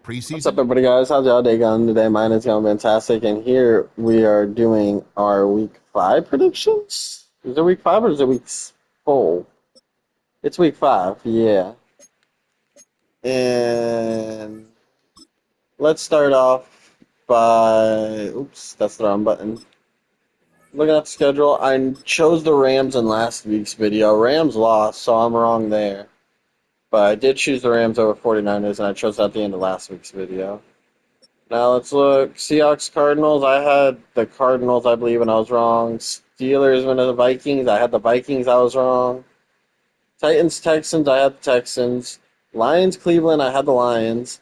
What's up, preseason. everybody, guys? How's y'all day going today? Mine is going fantastic, and here we are doing our week 5 predictions. Is it week 5 or is it week 4? It's week 5, yeah. And let's start off by. Oops, that's the wrong button. Looking at the schedule, I chose the Rams in last week's video. Rams lost, so I'm wrong there. But I did choose the Rams over 49ers, and I chose that at the end of last week's video. Now let's look. Seahawks, Cardinals. I had the Cardinals, I believe, and I was wrong. Steelers went to the Vikings. I had the Vikings. I was wrong. Titans, Texans. I had the Texans. Lions, Cleveland. I had the Lions.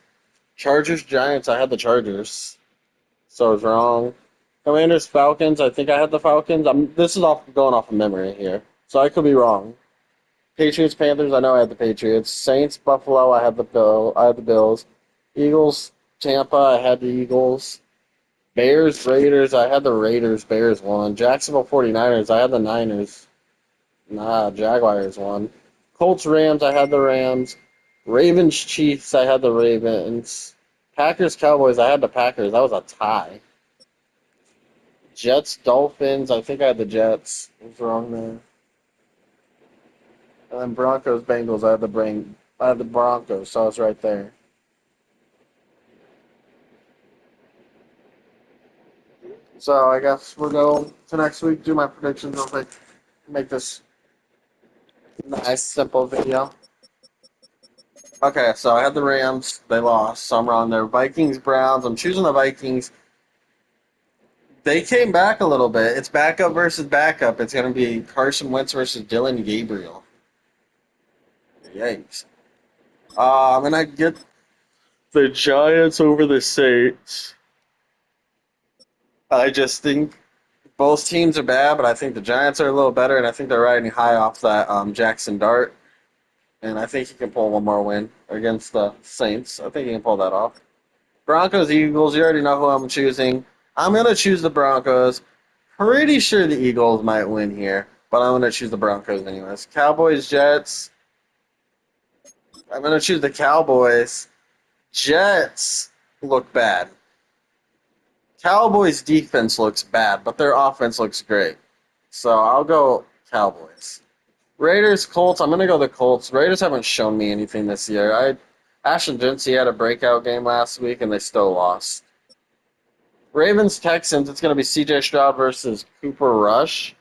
Chargers, Giants. I had the Chargers. So I was wrong. Commanders, Falcons. I think I had the Falcons. This is off going off of memory here, so I could be wrong. Patriots, Panthers. I know I had the Patriots. Saints, Buffalo. I had the Bill. I had the Bills. Eagles, Tampa. I had the Eagles. Bears, Raiders, I had the Raiders. Bears won. Jacksonville 49ers, I had the Niners. Nah, Jaguars won. Colts, Rams, I had the Rams. Ravens, Chiefs, I had the Ravens. Packers, Cowboys, I had the Packers. That was a tie. Jets, Dolphins, I think I had the Jets. I was wrong there. And then Broncos, Bengals, I had the Broncos, so I was right there. So I guess we'll go to next week, do my predictions real quick, make this nice, simple video. Okay, so I had the Rams. They lost, so I'm wrong there. Vikings, Browns. I'm choosing the Vikings. They came back a little bit. It's backup versus backup. It's going to be Carson Wentz versus Dylan Gabriel. Yikes. I'm going to get the Giants over the Saints. I just think both teams are bad, but I think the Giants are a little better, and I think they're riding high off that Jackson Dart. And I think he can pull one more win against the Saints. I think he can pull that off. Broncos, Eagles. You already know who I'm choosing. I'm gonna choose the Broncos. Pretty sure the Eagles might win here, but I'm gonna choose the Broncos anyways. Cowboys, Jets. I'm gonna choose the Cowboys. Jets look bad. Cowboys defense looks bad, but their offense looks great. So I'll go Cowboys. Raiders, Colts. I'm gonna go the Colts. Raiders haven't shown me anything this year. Ashton Dempsey had a breakout game last week, and they still lost. Ravens Texans. It's going to be C.J. Stroud versus Cooper Rush.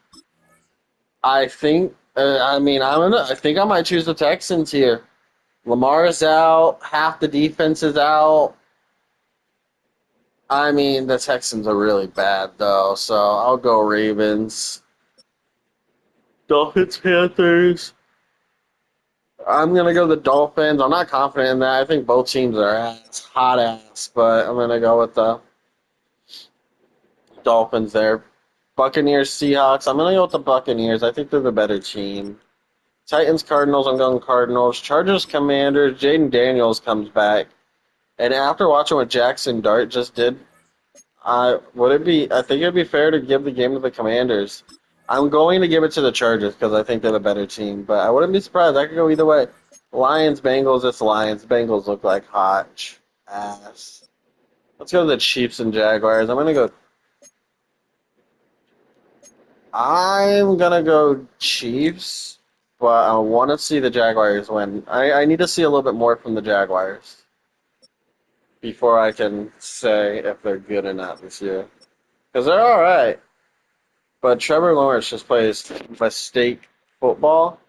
I think. I mean, I think I might choose the Texans here. Lamar is out. Half the defense is out. I mean, the Texans are really bad though, so I'll go Ravens. Dolphins Panthers. I'm gonna go the Dolphins. I'm not confident in that. I think both teams are hot ass, but I'm gonna go with the Dolphins there. Buccaneers Seahawks. I'm gonna go with the Buccaneers. I think they're the better team. Titans, Cardinals, I'm going Cardinals. Chargers, Commanders, Jaden Daniels comes back. And after watching what Jackson Dart just did, I think it'd be fair to give the game to the Commanders. I'm going to give it to the Chargers because I think they're the better team, but I wouldn't be surprised. I could go either way. Lions, Bengals, it's Lions. Bengals look like hot ass. Let's go to the Chiefs and Jaguars. I'm gonna go Chiefs, but I want to see the Jaguars win. I need to see a little bit more from the Jaguars before I can say if they're good or not this year. Because they're all right, but Trevor Lawrence just plays mistake football,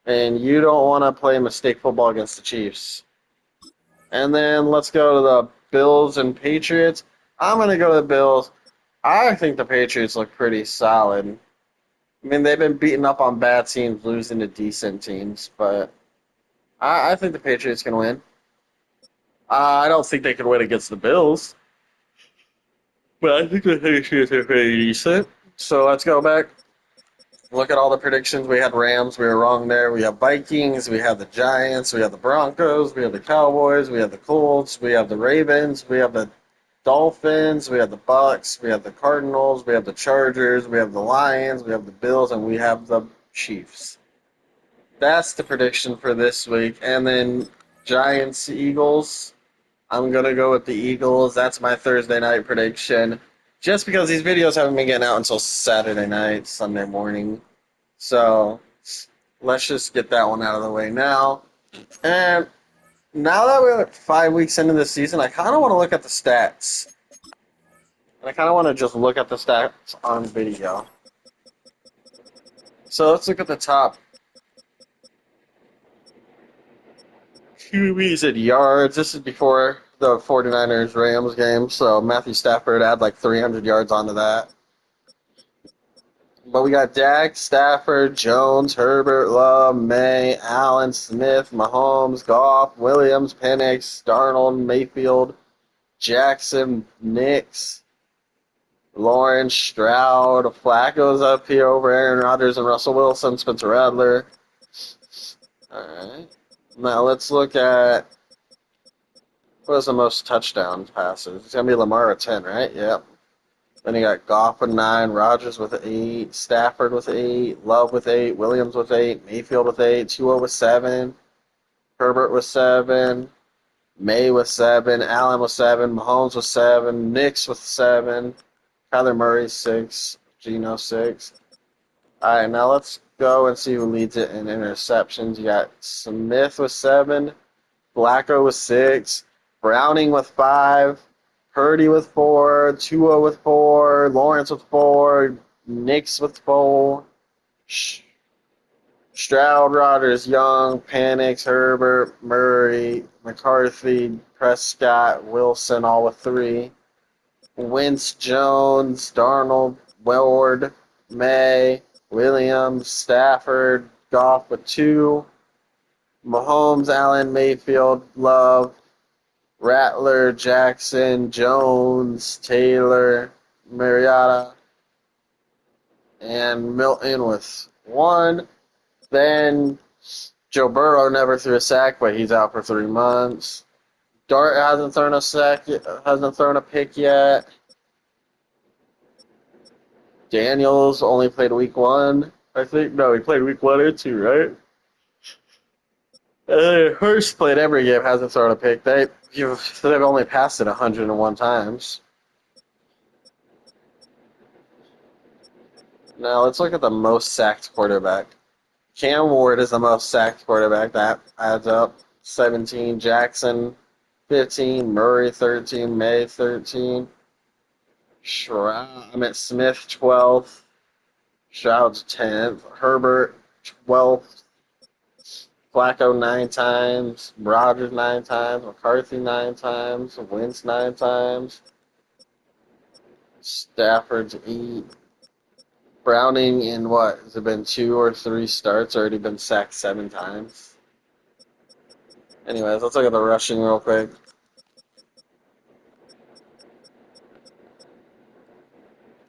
and you don't want to play mistake football against the Chiefs. And then let's go to the Bills and Patriots. I'm gonna go to the Bills. I think the Patriots look pretty solid. I mean, they've been beaten up on bad teams, losing to decent teams, but I think the Patriots can win. I don't think they can win against the Bills, but I think the Patriots are pretty decent. So let's go back. Look at all the predictions. We had Rams. We were wrong there. We have Vikings. We have the Giants. We have the Broncos. We have the Cowboys. We have the Colts. We have the Ravens. We have the Dolphins. We have the Bucks. We have the Cardinals. We have the Chargers. We have the Lions. We have the Bills, and we have the Chiefs. That's the prediction for this week. And then Giants, Eagles. I'm gonna go with the Eagles. That's my Thursday night prediction. Just because these videos haven't been getting out until Saturday night, Sunday morning. So let's just get that one out of the way now. And now that we're 5 weeks into the season, I kind of want to look at the stats. And I kind of want to just look at the stats on video. So let's look at the top QBs at yards. This is before the 49ers Rams game. So Matthew Stafford had like 300 yards onto that. But we got Dak, Stafford, Jones, Herbert, Love, May, Allen, Smith, Mahomes, Goff, Williams, Penix, Darnold, Mayfield, Jackson, Nix, Lawrence, Stroud, Flacco's up here over Aaron Rodgers and Russell Wilson, Spencer Rattler. All right. Now let's look at what is the most touchdown passes. It's gonna be Lamar at 10, right? Yep. Then you got Goff with 9, Rodgers with 8, Stafford with 8, Love with 8, Williams with 8, Mayfield with 8, Tua with 7, Herbert with 7, May with 7, Allen with 7, Mahomes with 7, Nix with 7, Kyler Murray 6, Geno 6. All right, now let's go and see who leads it in interceptions. You got Smith with 7, Flacco with 6, Browning with 5, Purdy with 4, Tua with 4, Lawrence with 4, Nix with 4, Stroud, Rodgers, Young, Penix, Herbert, Murray, McCarthy, Prescott, Wilson, all with 3. Wentz, Jones, Darnold, Ward, May, Williams, Stafford, Goff with 2. Mahomes, Allen, Mayfield, Love, Rattler, Jackson, Jones, Taylor, Mariota, and Milton with 1. Then Joe Burrow never threw a sack, but he's out for 3 months. Dart hasn't thrown a sack, hasn't thrown a pick yet. Daniels only played week 1, I think. No, he played week 1 or 2, right? Hurst played every game, hasn't thrown a pick. They've only passed it 101 times. Now let's look at the most sacked quarterback. Cam Ward is the most sacked quarterback. That adds up. 17. Jackson, 15. Murray, 13. May, 13. Smith, 12th. Stroud's 10th. Herbert, 12th. Flacco, 9 times. Rodgers, 9 times. McCarthy, 9 times. Wentz, 9 times. Stafford's 8. Browning, in what? Has it been 2 or 3 starts? Already been sacked 7 times. Anyways, let's look at the rushing real quick.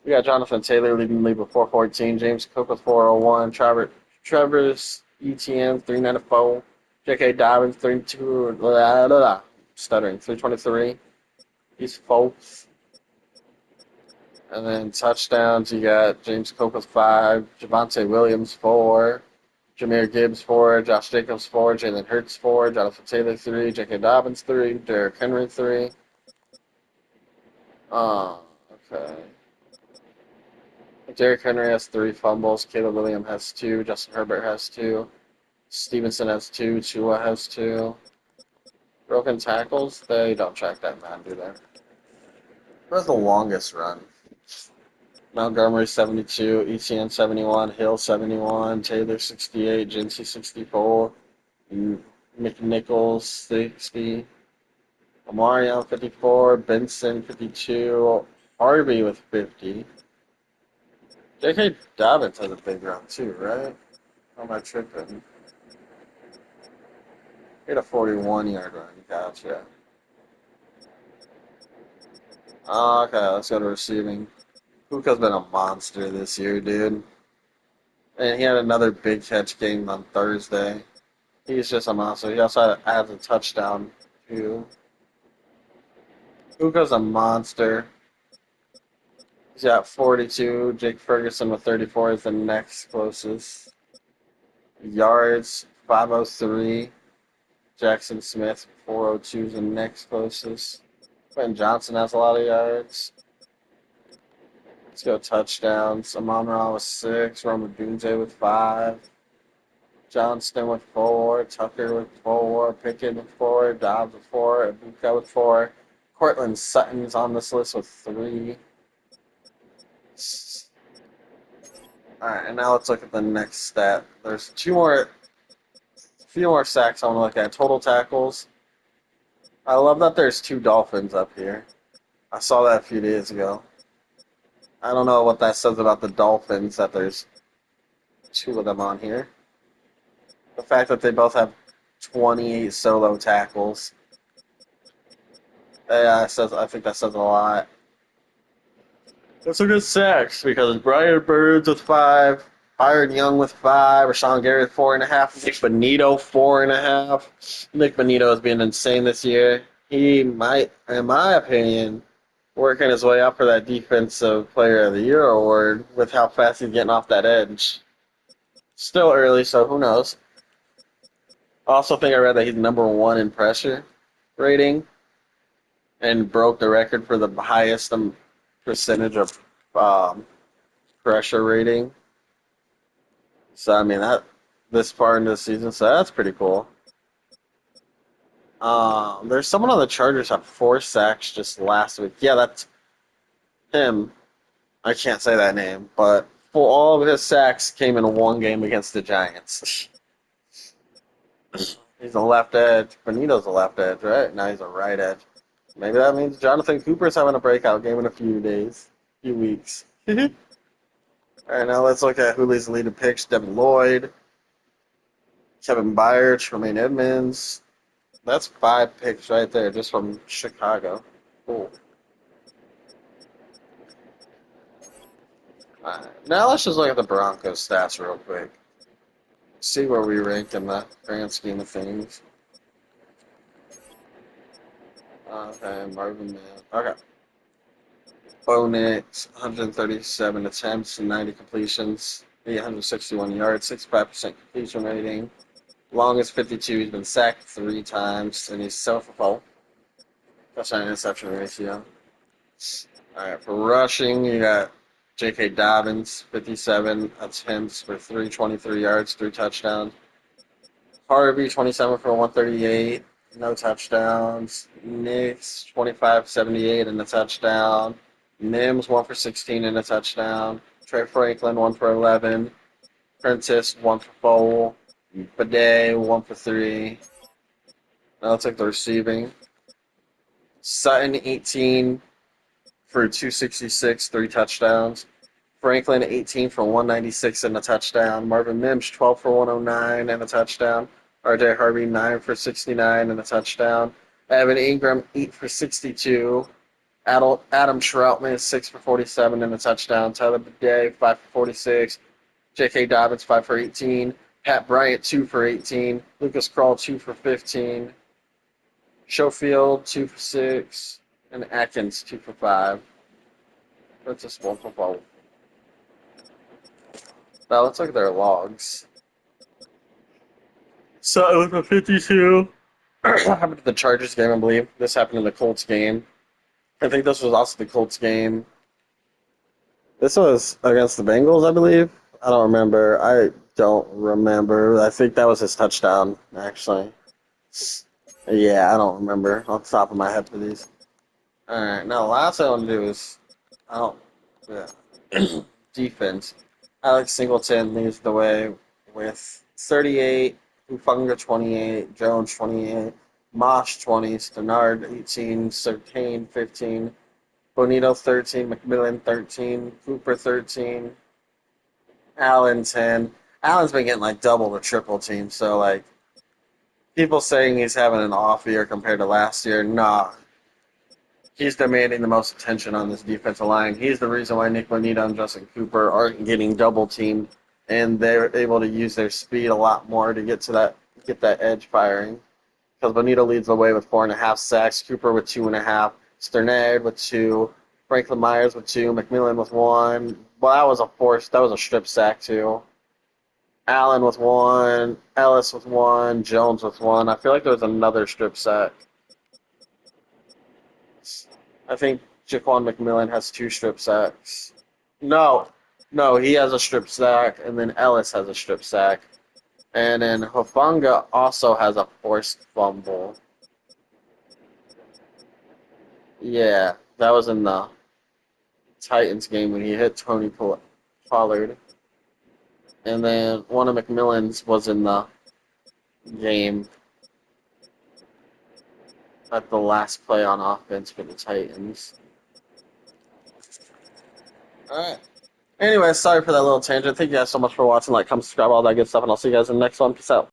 We got Jonathan Taylor leading the league with 414, James Cook with 401, Travis Etienne 394, J.K. Dobbins 32, stuttering 323. He's fourth. And then touchdowns, you got James Cook with 5, Javonte Williams 4, Jahmyr Gibbs 4, Josh Jacobs 4, Jalen Hurts 4, Jonathan Taylor 3, J.K. Dobbins 3, Derrick Henry 3. Okay. Derrick Henry has 3 fumbles. Caleb Williams has 2. Justin Herbert has 2. Stevenson has 2. Tua has 2. Broken tackles, they don't track that man, do they? Who has the longest run? Montgomery 72, ETN 71, Hill 71, Taylor 68, Jinsey 64, McNichols 60, Omarion 54, Benson 52, Harvey with 50. J.K. Dobbins has a big run too, right? How am I tripping? He had a 41-yard run. Gotcha. Okay, let's go to receiving. Puka's been a monster this year, dude. And he had another big catch game on Thursday. He's just a monster. He also adds a touchdown, too. Puka's a monster. He's got 42. Jake Ferguson with 34 is the next closest. Yards, 503. Jackson Smith, 402 is the next closest. Quentin Johnson has a lot of yards. Let's go touchdowns. Amon Ra with 6. Roma Dunze with 5. Johnston with 4. Tucker with 4. Pickett with 4. Dobbs with 4. Ibuka with 4. Cortland Sutton's on this list with 3. Alright, and now let's look at the next stat. There's a few more sacks I want to look at. Total tackles. I love that there's 2 Dolphins up here. I saw that a few days ago. I don't know what that says about the Dolphins that there's 2 of them on here. The fact that they both have 28 solo tackles. Yeah, I think that says a lot. That's a good sacks because Brian Burns with 5, Byron Young with 5, Rashawn Gary with 4.5, Nick Bonito 4.5. Nick Bonito has been insane this year. He might, in my opinion, working his way up for that Defensive Player of the Year award with how fast he's getting off that edge. Still early, so who knows? I also think I read that he's #1 in pressure rating and broke the record for the highest percentage of um, pressure rating. So I mean that this far into the season, so that's pretty cool. There's someone on the Chargers have 4 sacks just last week. Yeah, that's him. I can't say that name, but for all of his sacks came in one game against the Giants. He's a left edge. Benito's a left edge, right? Now he's a right edge. Maybe that means Jonathan Cooper's having a breakout game in a few days, few weeks. All right, now let's look at who leads the lead in picks. Devin Lloyd, Kevin Byard, Tremaine Edmonds. That's 5 picks right there just from Chicago. Cool. All right, now let's just look at the Broncos stats real quick. See where we rank in the grand scheme of things. Okay, Marvin Mill. Okay. Bo Nix, 137 attempts and 90 completions, 861 yards, 65% completion rating. Longest 52. He's been sacked 3 times, and he's self-fulfilled. Touchdown interception ratio. All right, for rushing, you got J.K. Dobbins, 57 attempts for 323 yards, 3 touchdowns. Harvey, 27 for 138, no touchdowns. Nix, 25-78 and a touchdown. Mims, 1 for 16 and a touchdown. Trey Franklin, 1 for 11. Prentice, 1 for 4. Bidet, 1 for 3. Now let's take the receiving. Sutton, 18 for 266, 3 touchdowns. Franklin, 18 for 196 and a touchdown. Marvin Mims, 12 for 109 and a touchdown. RJ Harvey, 9 for 69 and a touchdown. Evan Ingram, 8 for 62. Adam Troutman, 6 for 47 and a touchdown. Tyler Bidet, 5 for 46. J.K. Dobbins, 5 for 18. Pat Bryant, 2 for 18. Lucas Krull, 2 for 15. Schofield, 2 for 6. And Atkins, 2 for 5. That's just 1 for 4. Now let's look at their logs. So it was a 52. Happened to the Chargers game, I believe. This happened in the Colts game. I think this was also the Colts game. This was against the Bengals, I believe. I don't remember. I think that was his touchdown, actually. Yeah, I don't remember off the top of my head for these. All right, now the last thing I want to do is, I don't, yeah, defense. Alex Singleton leads the way with 38, Hufanga 28, Jones 28, Mosh 20, Stenard 18, Sertain 15, Bonito 13, McMillan 13, Cooper 13, Allen 10. Allen's been getting like double the triple team, so like people saying he's having an off year compared to last year, nah. He's demanding the most attention on this defensive line. He's the reason why Nick Bonito and Justin Cooper aren't getting double teamed, and they're able to use their speed a lot more to get that edge firing. Because Bonito leads the way with 4.5 sacks, Cooper with 2.5, Sternad with 2, Franklin Myers with 2, McMillan with 1. Well, that was a strip sack too. Allen with one, Ellis with one, Jones with one. I feel like there was another strip sack. I think Jaquan McMillan has two strip sacks. No, no, he has a strip sack, and then Ellis has a strip sack. And then Hofanga also has a forced fumble. Yeah, that was in the Titans game when he hit Tony Pollard. And then one of McMillan's was in the game at the last play on offense for the Titans. All right. Anyway, sorry for that little tangent. Thank you guys so much for watching. Like, comment, subscribe, all that good stuff, and I'll see you guys in the next one. Peace out.